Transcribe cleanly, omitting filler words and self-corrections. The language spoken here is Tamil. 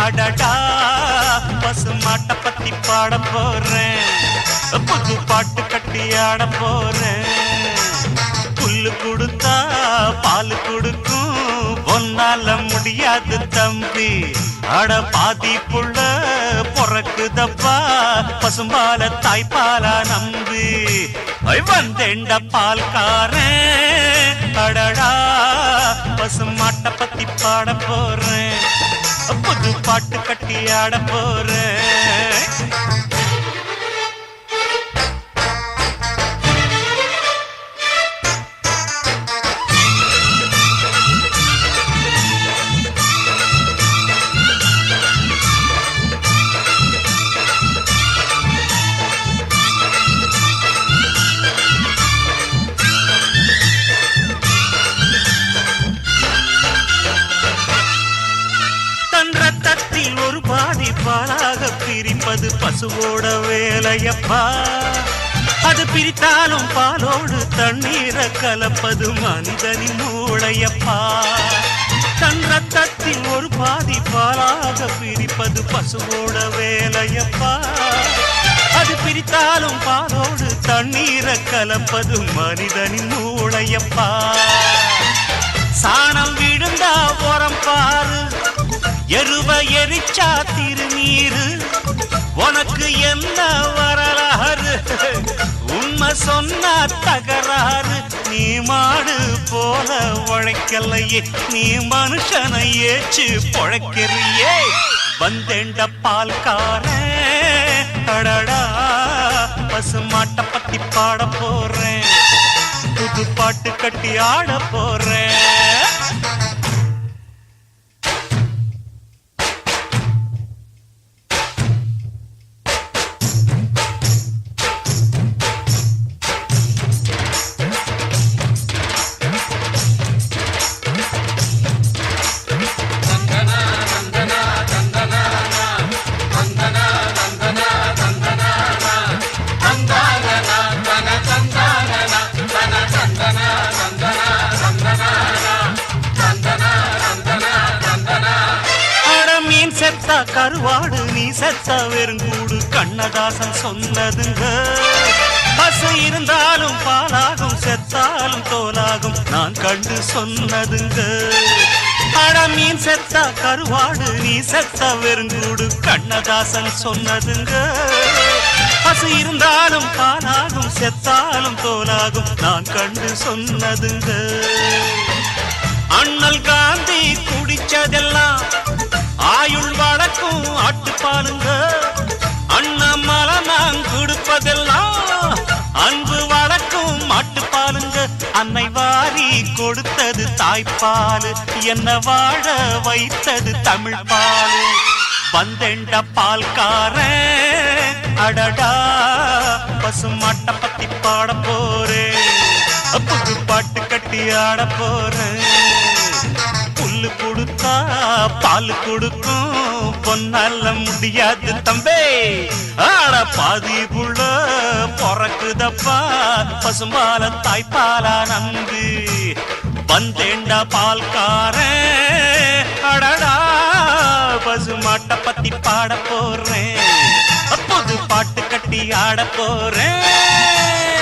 அடடா பசுமாட்ட பத்தி பாட போறேன், புது பாட்டு கட்டி ஆட போறேன். புல்லு கொடுத்தா பால் கொடுக்கும், ஒன்னால முடியாது தம்பி. அட பாதி புள்ள பொறக்குதப்பா, பசும்பால தாய்ப்பாலா நம்பி. வந்தேண்ட பால்காரன், அடடா பசுமாட்ட பத்தி பாட போறேன், புது பாட்டு கட்டி ஆட போறேன். ஒரு பாதி பாலாக பிரிப்பது பசுவோட வேலையப்பா, அது பிரித்தாலும் பாலோடு தண்ணீரை கலப்பது மனிதனின் மூளையப்பா. தன் ரத்தத்தில் ஒரு பாதி பாலாக பிரிப்பது பசுவோட வேலையப்பா, அது பிரித்தாலும் பாலோடு தண்ணீரை கலப்பது மனிதனின் மூளையப்பா. சாணம் விழுந்தா உரம் பாரு, எருவ எரிச்சா திருநீரு, உனக்கு என்ன வரலாறு, உண்மை சொன்னா தகராறு. நீ மாடு போல உழைக்கலையே, நீ மனுஷனை ஏச்சு பொழைக்கிறியே. வந்தேண்ட பால்காரன், அடடா பசுமாட்ட பத்தி பாட போறேன், புது பாட்டு கட்டி ஆட போறேன். செத்தா கருவாடு, நீ செத்தா வெறுங்கூடு, கண்ணதாசன் சொன்னதுங்க. பசு இருந்தாலும் பாலாகும், செத்தாலும் தோலாகும், நான் கண்டு சொன்னதுங்க. அட மீன் செத்தா கருவாடு, நீ செத்தா வெறுங்கூடு, கண்ணதாசன் சொன்னதுங்க. பசு இருந்தாலும் பாலாகும், செத்தாலும் தோலாகும், நான் கண்டு சொன்னதுங்க. அண்ணல் காந்தி குடிச்சதெல்லாம் ஆயுள் வழக்கும் ஆட்டுப்பாலுங்க, அண்ணாமலை நான் கொடுப்பதெல்லாம் அன்பு வழக்கும் மாட்டுப்பாலுங்க. அன்னை வாரி கொடுத்தது தாய்ப்பாலு, என்ன வாழ வைத்தது தமிழ் பாலு. வந்தேண்ட பால்காரன், அடடா பசுமாட்ட பத்தி பாட போறேன், புது பாட்டு கட்டி ஆட போறேன். புல்லு கொடுத்தா பால் கொடுக்கும், பொன்னால முடியாது தம்பே. ஆட பாதி புள்ள பொறக்குதப்பா, பசும்பால தாய்ப்பாலா நம்பி. வந்தேண்ட பால்காரன், அடடா பசுமாட்ட பத்தி பாட போறேன், புது பாட்டு கட்டி ஆட போறேன்.